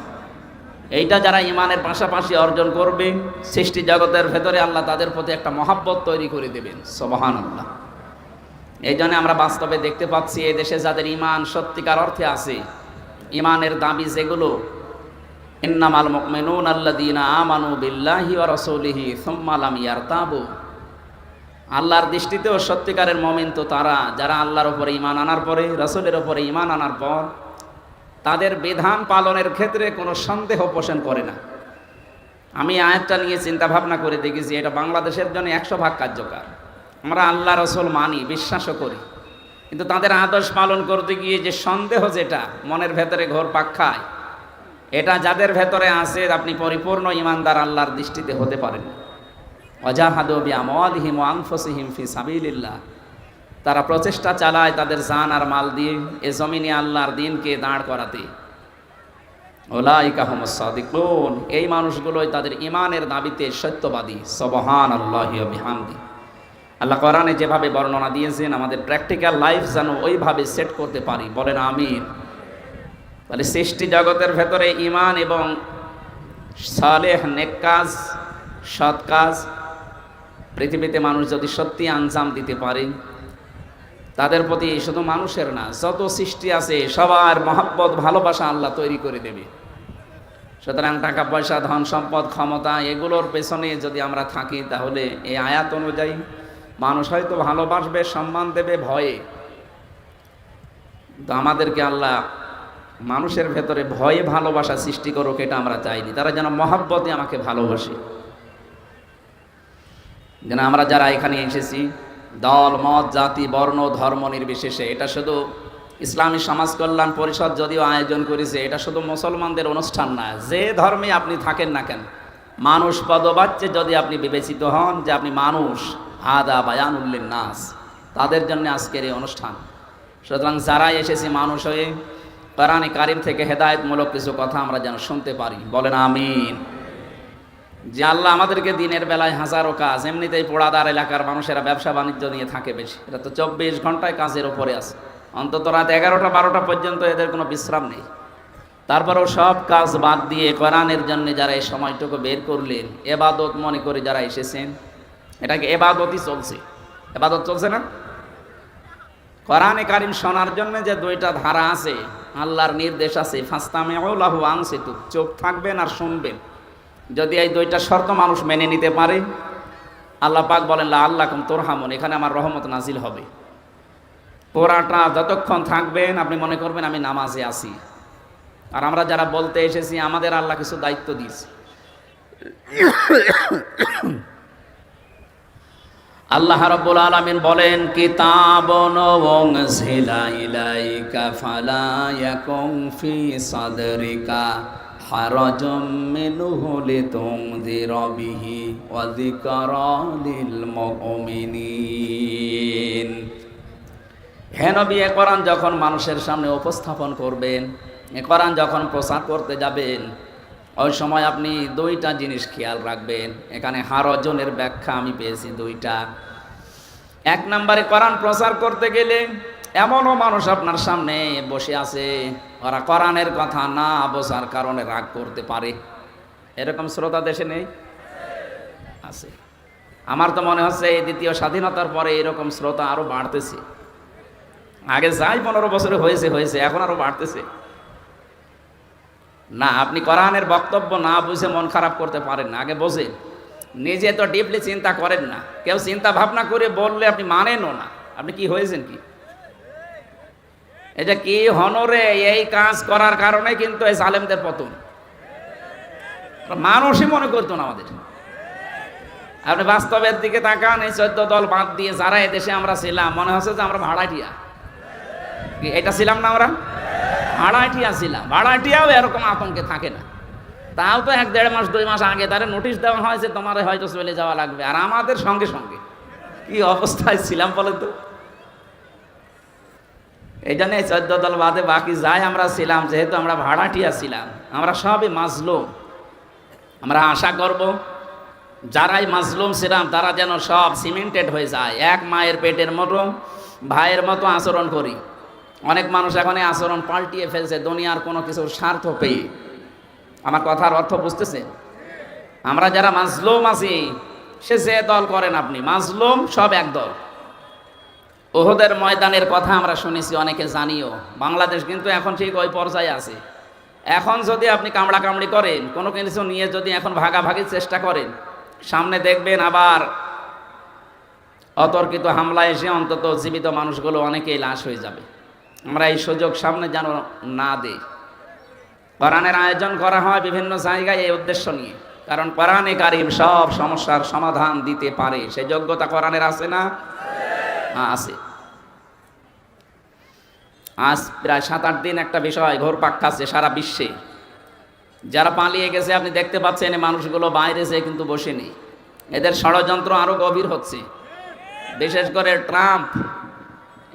এইটা যারা ঈমানের পাশাপাশি অর্জন করবে, সৃষ্টি জগতের ভেতরে আল্লাহ তাদের প্রতি একটা মহাব্বত তৈরি করে দেবেন, সুবহানাল্লাহ। এই জন্য আমরা বাস্তবে দেখতে পাচ্ছি এই দেশে যাদের ঈমান সত্যিকার অর্থে আছে, ঈমানের দাবি যেগুলো, ইন্নামাল মুমিনুনা আল্লাযীনা আমানু বিল্লাহি ওয়া রাসূলিহি সুম্মা লাম ইয়ারতাবু। আল্লাহর দৃষ্টিতেও সত্যিকারের মুমিন তো তারা যারা আল্লাহর উপরে ঈমান আনার পরে, রাসূলের উপরে ঈমান আনার পর তাদের বিধান পালনের ক্ষেত্রে কোনো সন্দেহ পোষণ করে না। আমি আয়াতটা নিয়ে চিন্তা ভাবনা করে দেখেছি, এটা বাংলাদেশের জন্য 100 ভাগ কার্যকর। আমরা আল্লাহ রাসূল মানি, বিশ্বাসও করি, কিন্তু তাদের আদর্শ পালন করতে গিয়ে যে সন্দেহ যেটা মনের ভেতরে ঘোরপাক খায়, এটা যাদের ভেতরে আছে আপনি পরিপূর্ণ ঈমানদার আল্লাহর দৃষ্টিতে হতে পারেন। ওয়াজাহাদু বিআমওয়ালিহিম ওয়া আনফুসিহিম ফি সাবিলিল্লাহ। তারা প্রচেষ্টা চালায় তাদের জান আর মাল দিয়ে এ জমিনে আল্লাহর দ্বীনকে দাঁড় করাতে। উলাইকা হুমুস সাদিকুন। এই মানুষগুলোই তাদের ঈমানের দাবিতে সত্যবাদী। সুবহানাল্লাহি ওয়া বিহামদি। আল্লাহ কোরআনে যেভাবে বর্ণনা দিয়েছেন আমাদের প্র্যাকটিক্যাল লাইফ যেন ওইভাবে সেট করতে পারি, বলেন আমিন। তাহলে সৃষ্টি জগতের ভেতরে ঈমান এবং সালেহ নেক কাজ, সৎ কাজ পৃথিবীতে মানুষ যদি সত্যি আঞ্জাম দিতে পারে, তাদের প্রতি শুধু মানুষের না যত সৃষ্টি আছে সবার মহব্বত ভালোবাসা আল্লাহ তৈরি করে দেবে। সুতরাং টাকা পয়সা, ধন সম্পদ, ক্ষমতা এগুলোর পেছনে যদি আমরা থাকি তাহলে এই আয়াত অনুযায়ী মানুষ হয়তো ভালোবাসবে, সম্মান দেবে ভয়ে। তো আমাদেরকে আল্লাহ মানুষের ভেতরে ভয়ে ভালোবাসা সৃষ্টি করুক, এটা আমরা চাইনি। তারা যেন মহব্বতে আমাকে ভালোবাসে। যেন আমরা যারা এখানে এসেছি দল, মত, জাতি, বর্ণ, ধর্ম নির্বিশেষে, এটা শুধু ইসলামী সমাজ কল্যাণ পরিষদ যদিও আয়োজন করেছে, এটা শুধু মুসলমানদের অনুষ্ঠান না। যে ধর্মে আপনি থাকেন না কেন, মানুষ পদবাচ্যে যদি আপনি বিবেচিত হন যে আপনি মানুষ, হাদা বায়ানুল লিন্নাস, তাদের জন্য আজকের এই অনুষ্ঠান। সুতরাং যারাই এসেছি মানুষ হয়ে, কোরআনে কারিম থেকে হেদায়েতমূলক কিছু কথা আমরা যেন শুনতে পারি, বলেন আমিন। যে আল্লাহ আমাদেরকে দিনের বেলায় হাজারো কাজ, এমনিতেই পোড়াদার এলাকার মানুষেরা ব্যবসা বাণিজ্য নিয়ে থাকে বেশি, এটা তো 24 ঘন্টায় কাজের ওপরে আছে, অন্তত রাত 11টা 12টা পর্যন্ত এদের কোনো বিশ্রাম নেই। তারপরেও সব কাজ বাদ দিয়ে কোরআনের জন্য যারা এই সময়টুকু বের করলেন, এবাদত মনে করে যারা এসেছেন, এটাকে এবাদতই চলছে, এবাদত চলছে না। কোরআনে কারিম শোনার জন্য যে 2টা ধারা আছে, আল্লাহর নির্দেশ আছে, ফাস্তামিউ লাহু ওয়া আনসিতু, চুপ থাকবেন আর শুনবেন। যদি এই 2টা শর্ত মানুষ মেনে নিতে পারে, আল্লাহ পাক বলেন লাআল্লাকুম তুরহামুন, এখানে আমার রহমত নাজিল হবে। পুরাটা যতক্ষণ থাকবেন আপনি মনে করবেন আমি নামাজে আছি। আর আমরা যারা বলতে এসেছি আমাদের আল্লাহ কিছু দায়িত্ব দিয়েছে। আল্লাহ রাব্বুল আলামিন বলেন কিতাবুন উনজিলা ইলাইকা ফালা ইয়াকুম ফি সাদরিকা হারাজুম মিনহু লিতুনযিরা বিহি ওয়া যিকরা লিল মুমিনিন। হে নবী, এ কোরআন যখন মানুষের সামনে উপস্থাপন করবেন, এ কোরআন যখন প্রচার করতে যাবেন, ওই সময় আপনি 2টা জিনিস খেয়াল রাখবেন। এখানে হারজনের ব্যাখ্যা আমি পেয়েছি 2টা। 1 নম্বরে, কোরআন প্রচার করতে গেলে এমনও মানুষ আপনার সামনে বসে আছে, ওরা কোরআনের কথা না বোঝার কারণে রাগ করতে পারে। এরকম শ্রোতা দেশে নেই? আছে। আমার তো মনে হচ্ছে এই দ্বিতীয় স্বাধীনতার পরে এরকম শ্রোতা আরো বাড়তেছে। আগে যাই 15 বছরে হয়েছে, এখন আরো বাড়তেছে। না, আপনি কোরআনের বক্তব্য না বুঝে মন খারাপ করতে পারেন না, আগে বোঝেন। নিজে তো ডিপলি চিন্তা করেন না, কেউ চিন্তা ভাবনা করে বললে আপনি মানেনও না। আপনি কি হয়েছেন কি? এটা কি হনরে, এই কাজ করার কারণে কিন্তু এই জালেমদের পতন। মানুষই মনে করতো না আমাদের। আপনি বাস্তবের দিকে তাকান, এই 14 দল বাদ দিয়ে যারা এদেশে আমরা ছিলাম, মনে হচ্ছে যে আমরা ভাড়াটিয়া। এটা ছিলাম না আমরা? ভাড়াটিয়া ছিলাম। ভাড়াটিয়াও এরকম আতঙ্কে থাকে না। তাও তো 1-1.5 মাস 2 মাস আগে তারা নোটিশ দেওয়া হয় যে তোমার হয়তো চলে যাওয়া লাগবে, আর আমাদের সঙ্গে সঙ্গে কি অবস্থায় ছিলাম বলেন তো। এই জন্য 14 দল বাদে বাকি যাই আমরা ছিলাম, যেহেতু আমরা ভাড়াটিয়া ছিলাম, আমরা সবই মাজলুম। আমরা আশা করব যারাই মাজলুম ছিলাম তারা যেন সব সিমেন্টেড হয়ে যায়, এক মায়ের পেটের মতো ভাইয়ের মতো আচরণ করি। অনেক মানুষ এখন এই আচরণ পাল্টিয়ে ফেলছে দুনিয়ার কোনো কিছুর স্বার্থ পেয়ে। আমার কথার অর্থ বুঝতেছে? আমরা যারা মাজলুম আছি, সে যে দল করেন আপনি, মাজলুম সব এক দল। ওহদের ময়দানের কথা আমরা শুনেছি, অনেকে জানিও। বাংলাদেশ কিন্তু এখন ঠিক ওই পর্যায়ে আছে। এখন যদি আপনি কামড়া কামড়ি করেন, কোনো কিছু নিয়ে যদি এখন ভাগাভাগির চেষ্টা করেন, সামনে দেখবেন আবার অতর্কিত হামলা এসে অন্তত জীবিত মানুষগুলো অনেকেই লাশ হয়ে যাবে। আমরা এই সুযোগ সামনে যেন না দেই। কোরআনের আয়োজন করা হয় বিভিন্ন জায়গায় এই উদ্দেশ্য নিয়ে, কারণ কোরআনে কারীম সব সমস্যার সমাধান দিতে পারে। সেই যোগ্যতা কোরআনের আছে না? আছে। আজ প্রায় 7-8 দিন একটা বিষয় ঘোরপাক খাচ্ছে সারা বিশ্বে। যারা পালিয়ে গেছে আপনি দেখতে পাচ্ছেন, এই মানুষগুলো বাইরে যেয়ে কিন্তু বসে নেই। এদের ষড়যন্ত্র আরো গভীর হচ্ছে। বিশেষ করে ট্রাম্প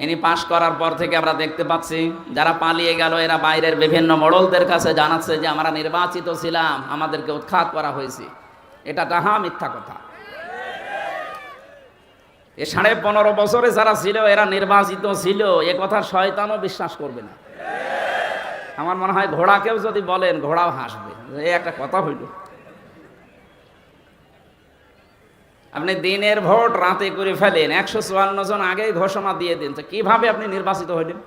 ইনি পাশ করার পর থেকে আমরা দেখতে পাচ্ছি যারা পালিয়ে গেল এরা বাইরের বিভিন্ন মোড়লদের কাছে জানাচ্ছে যে আমরা নির্বাচিত ছিলাম, আমাদেরকে উৎখাত করা হয়েছে। এটা ডাহা মিথ্যা কথা। এ 15.5 বছরে যারা ছিল এরা নির্বাচিত ছিল, এ কথা শয়তানও বিশ্বাস করবে না। আমার মনে হয় ঘোড়াকেও যদি বলেন, ঘোড়াও হাসবে। এই একটা কথা হইল। আপনি দিনের ভোট রাতে করে ফেলেন, 154 জন আগেই ঘোষণা দিয়ে দিন, তো কিভাবে আপনি নির্বাচিত হইলেন?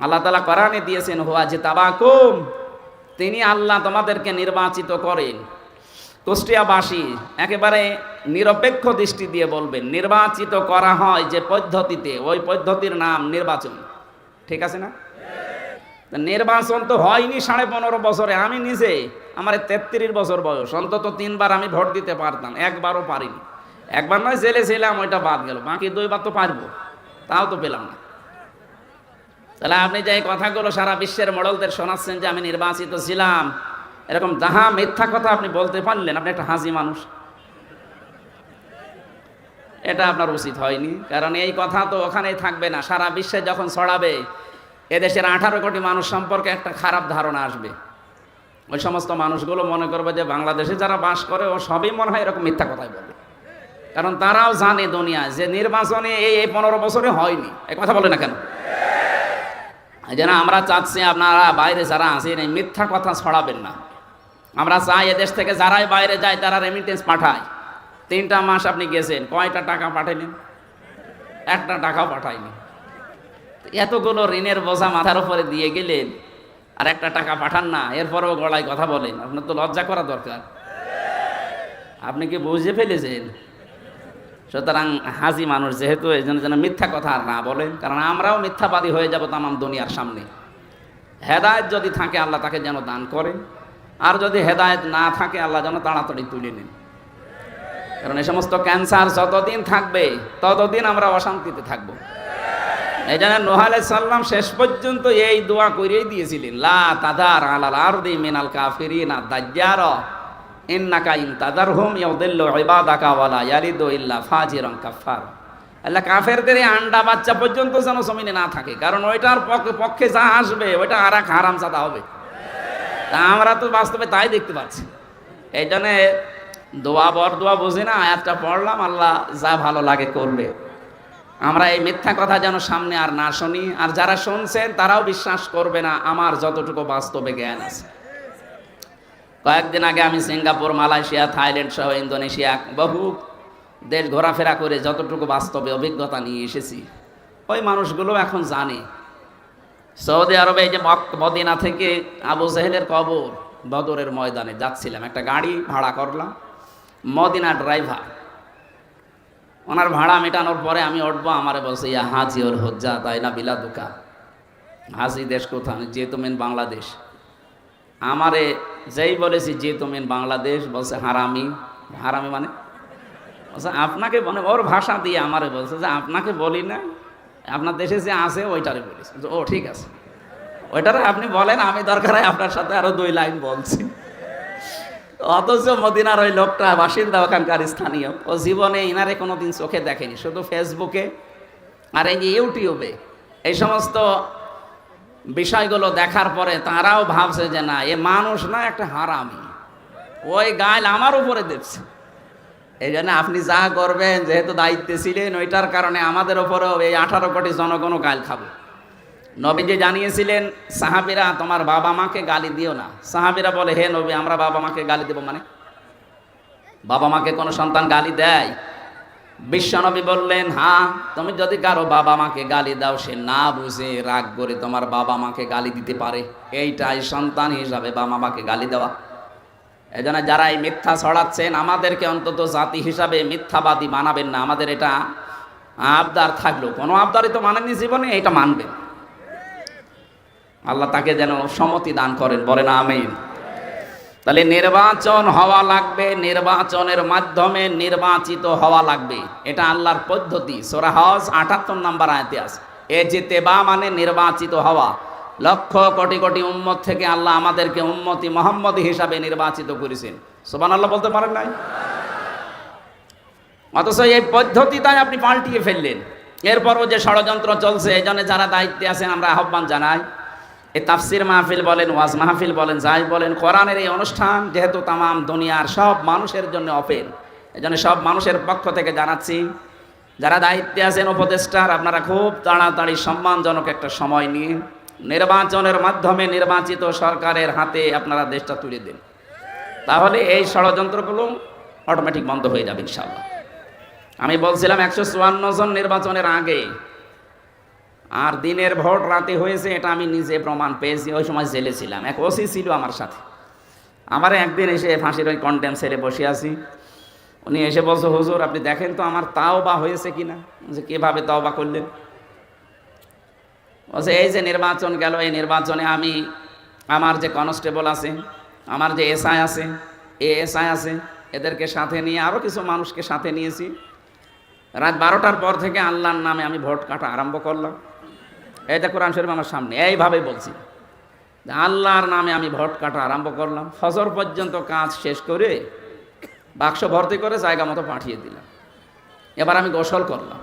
আল্লাহ তাআলা কোরআনে দিয়েছেন, হুয়া জিতাবাকুম, তিনি আল্লাহ তোমাদেরকে নির্বাচিত করেন। কুষ্টিয়াবাসী একেবারে নিরপেক্ষ দৃষ্টি দিয়ে বলবেন, নির্বাচিত করা হয় যে পদ্ধতিতে, ওই পদ্ধতির নাম নির্বাচন। ঠিক আছে না? নির্বাচন তো হয়নি 15.5 বছরে। আমি নিজে, আমার 33 বছর বয়স, অন্তত 3 বার আমি ভোট দিতে পারতাম, একবারও পারিনি। একবার নয়, জেলে ছিলাম, ওইটা বাদ গেল। বাকি 2 বার তো পারবো, তাও তো পেলাম না। তাহলে আপনি যে এই কথাগুলো সারা বিশ্বের মোড়লদের শোনাচ্ছেন যে আমি নির্বাচিত ছিলাম, এরকম যাহা মিথ্যা কথা আপনি বলতে পারলেন, আপনি একটা হাজি মানুষ। এটা আপনার উচিত হয়নি, কারণ এই কথা তো ওখানেই থাকবে না। সারা বিশ্বে যখন ছড়াবে, এদেশের 18 কোটি মানুষ সম্পর্কে একটা খারাপ ধারণা আসবে। ওই সমস্ত মানুষগুলো মনে করবে যে বাংলাদেশে যারা বাস করে ও সবই মনে হয় এরকম মিথ্যা কথাই বলবে, কারণ তারাও জানে দুনিয়ায় যে নির্বাচনে এই 15 বছরে হয়নি। এই কথা বলে না কেন? এই জন্য আমরা চাচ্ছি আপনারা বাইরে যারা আছেন এই মিথ্যা কথা ছড়াবেন না। আমরা চাই এদেশ থেকে যারাই বাইরে যায় তারা রেমিটেন্স পাঠায়। 3টা মাস আপনি গেছেন, কয়টা টাকা পাঠাইলেন? একটা টাকাও পাঠায়নি। এতগুলো ঋণের বোঝা মাথার উপরে দিয়ে গেলেন, আর একটা টাকা পাঠান না, এরপরেও গলায় কথা বলেন। আপনার তো লজ্জা করা দরকার। আপনি কি বুঝে ফেলেছেন? সুতরাং হাজি মানুষ যেহেতু, এই জন্য যেন মিথ্যা কথা আর না বলেন, কারণ আমরাও মিথ্যাবাদী হয়ে যাব তামাম দুনিয়ার সামনে। হেদায়েত যদি থাকে আল্লাহ তাকে যেন দান করেন, আর যদি হেদায়েত না থাকে আল্লাহ যেন তাড়াতাড়ি তুলে নেন। কারণ এই সমস্ত ক্যান্সার যতদিন থাকবে ততদিন আমরা অশান্তিতে থাকবো। এই জন্য নূহ আলাইহিস সালাম শেষ পর্যন্ত এই দোয়া করেই দিয়েছিলেন, লা তাদার আলাল আরদি মিনাল কাফিরিনা দাজ্জারা ইন্নাকা ইন তাদারহুম ইয়াদিল্লু ইবাদাকা ওয়ালা ইয়ালিদু ইল্লা ফাজিরান কাফার। আল্লাহ কাফেরদের এই আন্ডা বাচ্চা পর্যন্ত যেন জমিনে না থাকে, কারণ ওইটার পক্ষে যা আসবে ওইটা আর এক হারামজাদা হবে। তা আমরা তো বাস্তবে তাই দেখতে পাচ্ছি। এই জন্য দোয়া বরদোয়া বুঝি না, আয়াতটা পড়লাম, আল্লাহ যা ভালো লাগে করবে। আমরা এই মিথ্যা কথা যেন সামনে আর না শুনি, আর যারা শুনছেন তারাও বিশ্বাস করবে না আমার যতটুকু বাস্তবে জ্ঞান আছে। কয়েকদিন আগে আমি সিঙ্গাপুর, মালয়েশিয়া, থাইল্যান্ড সহ ইন্দোনেশিয়া বহু দেশ ঘোরাফেরা করে যতটুকু বাস্তবে অভিজ্ঞতা নিয়ে এসেছি, ওই মানুষগুলো এখন জানে। সৌদি আরবে এই যে মদিনা থেকে আবু জেহেলের কবর, বদরের ময়দানে যাচ্ছিলাম, একটা গাড়ি ভাড়া করলাম, মদিনা ড্রাইভার। ওনার ভাড়া মেটানোর পরে আমি উঠবো, আমারে বলছে ইয়া হাজি ওর হজ্জা তাই না বিলাদুকা, হাসি দেশ কোথায়? যে তুমি বাংলাদেশ। আমারে যেই বলেছি যে তুমি বাংলাদেশ, বলছে হারামি। হারামি মানে বলছে আপনাকে, মানে ওর ভাষা দিয়ে আমারে বলছে যে আপনাকে বলি না, আপনার দেশে যে আছে ওইটারে বলেছে। ও ঠিক আছে, ওইটারে আপনি বলেন, আমি দরকার হয় আপনার সাথে আরো 2 লাইন বলছি। অথচ মদিনার ওই লোকটা বাসিন্দা, ওখানকার স্থানীয়, ও জীবনে ইনারে কোনোদিন চোখে দেখেনি, শুধু ফেসবুকে আর এই যে ইউটিউবে এই সমস্ত বিষয়গুলো দেখার পরে তারাও ভাবছে যে না, এ মানুষ না, একটা হারামি। ওই গাইল আমার উপরে দিচ্ছে। এই জন্য আপনি যা করবেন, যেহেতু দায়িত্বে ছিলেন, ওইটার কারণে আমাদের ওপরেও এই 18 কোটি জনগণও গাইল খাবে। নবীজি জানিয়েছিলেন, সাহাবীরা তোমার বাবা মাকে গালি দিও না। সাহাবীরা বলে, হে নবী, আমরা বাবা মাকে গালি দেব মানে? বাবা মাকে কোনো সন্তান গালি দেয়? বিশ্বনবী বললেন, হ্যাঁ, তুমি যদি কারো বাবা মাকে গালি দাও, সে না বুঝে রাগ করে তোমার বাবা মাকে গালি দিতে পারে। এইটাই সন্তান হিসাবে বাবা মাকে গালি দেওয়া। এজন্য যারা এই মিথ্যা ছড়াচ্ছেন, আমাদেরকে অন্তত জাতি হিসাবে মিথ্যাবাদী বানাবেন না। আমাদের এটা আবদার থাকলো, কোনো আবদারই তো মানেননি জীবনে, এটা মানবেন। আল্লাহ তাকে যেন সম্মতি দান করেন, বলেন আমিন। তাহলে নির্বাচন হওয়া লাগবে, নির্বাচনের মাধ্যমে নির্বাচিত হওয়া লাগবে, এটা আল্লাহর পদ্ধতি। সূরা হজ 78 নম্বর আয়াতে আছে, ইজতিবা মানে নির্বাচিত হওয়া। লক্ষ কোটি কোটি উম্মত থেকে আল্লাহ আমাদেরকে উম্মতি মুহাম্মদী হিসাবে নির্বাচিত করেছেন। সুবহানাল্লাহ বলতে পারেন নাই? অথচ এই পদ্ধতিটাই আপনি পাল্টিয়ে ফেললেন। এরপরও যে ষড়যন্ত্র চলছে, এই জন্য যারা দায়িত্বে আছেন আমরা আহ্বান জানাই, এই তাফসির মাহফিল বলেন, ওয়াজ মাহফিল বলেন, যাই বলেন, কোরআনের এই অনুষ্ঠান যেহেতু তামাম দুনিয়ার সব মানুষের জন্য ওপেন, এই জন্য সব মানুষের পক্ষ থেকে জানাচ্ছি, যারা দায়িত্বে আছেন উপদেষ্টার, আপনারা খুব তাড়াতাড়ি সম্মানজনক একটা সময় নিয়ে নির্বাচনের মাধ্যমে নির্বাচিত সরকারের হাতে আপনারা দেশটা তুলে দিন। তাহলে এই ষড়যন্ত্রগুলো অটোমেটিক বন্ধ হয়ে যাবে ইনশাআল্লাহ। আমি বলছিলাম 154 জন নির্বাচনের আগে, আর দিনের ভোট রাতে হয়েছে, এটা আমি নিজে প্রমাণ পেয়েছি। ওই সময় জেলে ছিলাম, এক ওসি ছিল আমার সাথে। আমার একদিন এসে ফাঁসির ওই কন্ডেম সেলে বসে আছি, উনি এসে বলছে, হুজুর আপনি দেখেন তো আমার তাওবা হয়েছে কিনা। যে কিভাবে তাওবা করলেন? বলছে এই যে নির্বাচন গেল, এই নির্বাচনে আমি আমার যে কনস্টেবল আছে, আমার যে এসআই আছে, এএসআই আছে, এদেরকে সাথে নিয়ে আরও কিছু মানুষকে সাথে নিয়েছি। রাত 12টার পর থেকে আল্লাহর নামে আমি ভোট কাটা আরম্ভ করলাম। এইটা কোরআন শরীফ আমার সামনে, এইভাবে বলছি, আল্লাহর নামে আমি ভোট কাটা আরম্ভ করলাম। ফজর পর্যন্ত কাজ শেষ করে বাক্স ভর্তি করে জায়গা মতো পাঠিয়ে দিলাম। এবার আমি গোসল করলাম,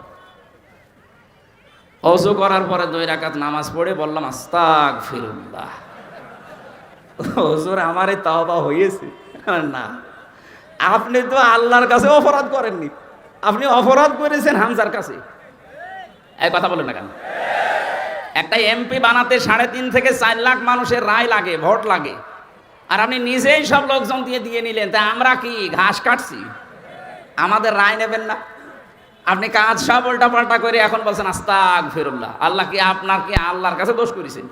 ওযু করার পরে 2 রাকাত নামাজ পড়ে বললাম আস্তাগফিরুল্লাহ। হুজুর আমার এই তাওবা হয়েছে? না, আপনি তো আল্লাহর কাছে অপরাধ করেননি, আপনি অপরাধ করেছেন হামজার কাছে। এই কথা বলেন না কেন? একটা এমপি বানাতে 3.5 থেকে 4 লাখ মানুষের রায় লাগে, ভোট লাগে, আর আপনি নিজেই সব লোকজন দিয়ে নিলেন। তা আমরা কি ঘাস কাটছি? আমাদের রায় নেবেন না? আপনি কাজ সব উল্টাপাল্টা করে এখন বলছেন আস্তাগফিরুল্লাহ। আল্লাহ কি আপনার কি আল্লাহর কাছে দোষ করেছেন?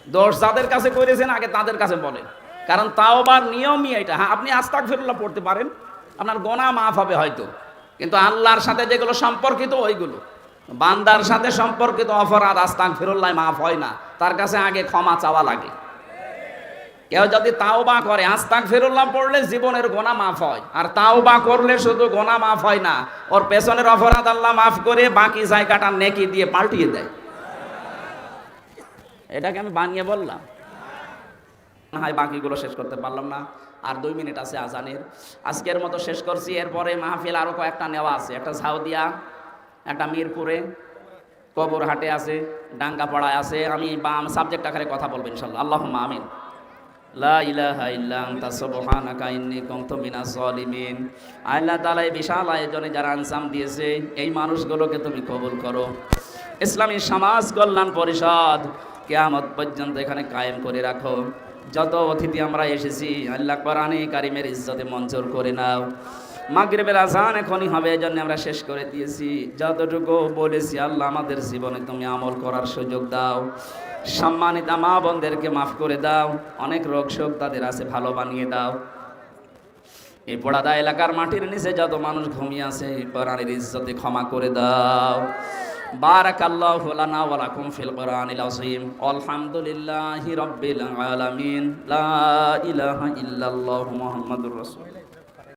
দোষ যাদের কাছে করেছেন আগে তাদের কাছে বলেন, কারণ তাওবার নিয়মই এটা। হ্যাঁ, আপনি আস্তাগফিরুল্লাহ পড়তে পারেন, আপনার গোনা মাফ হবে হয়তো, কিন্তু আল্লাহর সাথে যেগুলো সম্পর্কিত ওইগুলো, বান্দার সাথে সম্পর্কিত অপরাধ আস্তাগফিরুল্লাহ মাফ হয় না, তার কাছে আগে ক্ষমা চাওয়া লাগে। কেউ যদি তাওবা করে, আস্তাগফিরুল্লাহ পড়লে জীবনের গোনা মাফ হয়, আর তাওবা করলে শুধু গোনা মাফ হয় না, ওর পেছনের অপরাধ আল্লাহ মাফ করে বাকি জায়গাটা নেকি দিয়ে পাল্টিয়ে দেয়। এটাকে আমি বানিয়ে বললাম, হয় বাকিগুলো শেষ করতে পারলাম না, আর 2 মিনিট আছে আজানের। আজকের মতো শেষ করছি, এরপরে মাহফিল আরো কয়েকটা নেওয়া আছে। একটা ঝাউদিয়া, একটা মিরপুরে, কবরহাটে আছে, ডাঙ্গাপাড়ায় আছে। আমি সাবজেক্ট আকারে কথা বলবো ইনশাআল্লাহ। আল্লাহুম্মা আমিন। লা ইলাহা ইল্লা আনতা সুবহানাকা ইন্নী কুনতু মিনাজ জালিমিন। আল্লাহ তাআলা এই বিশাল আয়োজনে যারা আনসাম দিয়েছে, এই মানুষগুলোকে তুমি কবুল করো। ইসলামী সমাজ কল্যাণ পরিষদ কিয়ামত পর্যন্ত এখানে কায়েম করে রাখো। যত অতিথি আমরা এসেছি, আল্লাহ কোরআনে কারিমের ইজ্জতে মঞ্জুর করে নাও। মাগরিবের আযান এখনই হবে, এজন্য আমরা শেষ করে দিয়েছি। যতটুকু বলেছি আল্লাহ আমাদের জীবনে তুমি আমল করার সুযোগ দাও। সম্মানিত মা বোনদেরকে মাফ করে দাও, অনেক রোগ শোক তাদের আছে, ভালো বানিয়ে দাও। এই পোড়াদা এলাকার মাটির নিচে যত মানুষ ঘুমিয়ে আছে, কোরআনের ইজ্জতে ক্ষমা করে দাও। বারাকাল্লাহু লানা ওয়া লাকুম ফিল কুরআনিল আযীম। আলহামদুলিল্লাহি রাব্বিল আলামিন। লা ইলাহা ইল্লাল্লাহু মুহাম্মাদুর রাসূল।